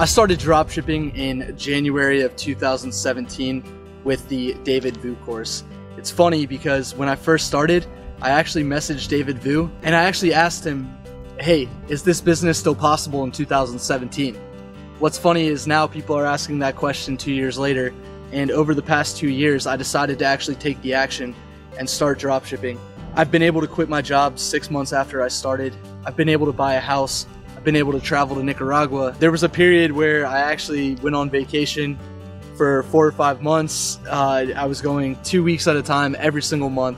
I started dropshipping in January of 2017 with the David Vu course. It's funny because when I first started, I actually messaged David Vu and I actually asked him, hey, is this business still possible in 2017? What's funny is now people are asking that question 2 years later, and over the past 2 years, I decided to actually take the action and start dropshipping. I've been able to quit my job 6 months after I started. I've been able to buy a house. I've been able to travel to Nicaragua. There was a period where I actually went on vacation for 4 or 5 months. I was going 2 weeks at a time every single month,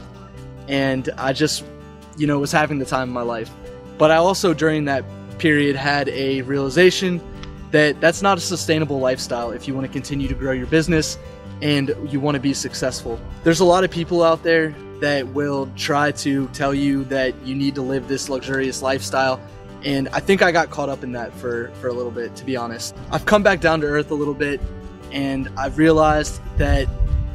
and I just, was having the time of my life. But I also, during that period, had a realization that that's not a sustainable lifestyle if you want to continue to grow your business and you want to be successful. There's a lot of people out there that will try to tell you that you need to live this luxurious lifestyle, and I think I got caught up in that for a little bit, to be honest. I've come back down to earth a little bit, and I've realized that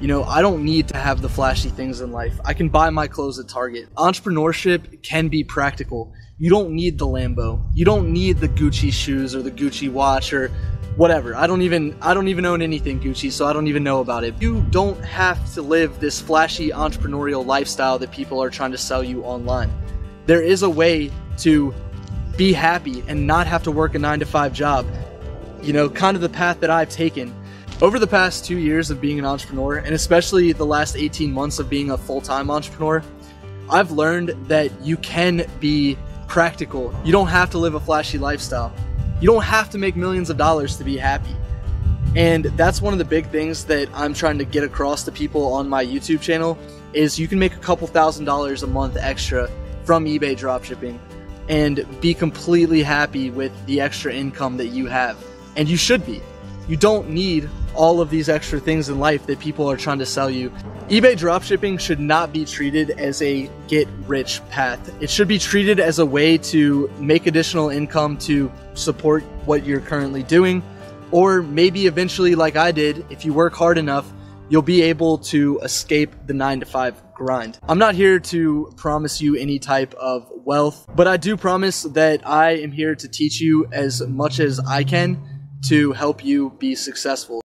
I don't need to have the flashy things in life. I can buy my clothes at Target. Entrepreneurship can be practical. You don't need the Lambo. You don't need the Gucci shoes or the Gucci watch or whatever. I don't even own anything Gucci, so I don't even know about it. You don't have to live this flashy entrepreneurial lifestyle that people are trying to sell you online. There is a way to be happy and not have to work a 9-to-5 job. Kind of the path that I've taken. Over the past 2 years of being an entrepreneur, and especially the last 18 months of being a full-time entrepreneur, I've learned that you can be practical. You don't have to live a flashy lifestyle. You don't have to make millions of dollars to be happy. And that's one of the big things that I'm trying to get across to people on my YouTube channel, is you can make a couple $1,000s a month extra from eBay dropshipping and be completely happy with the extra income that you have. And you should be. You don't need all of these extra things in life that people are trying to sell you. eBay dropshipping should not be treated as a get-rich path. It should be treated as a way to make additional income to support what you're currently doing, or maybe eventually, like I did, if you work hard enough, you'll be able to escape the 9-to-5 grind. I'm not here to promise you any type of wealth, but I do promise that I am here to teach you as much as I can to help you be successful.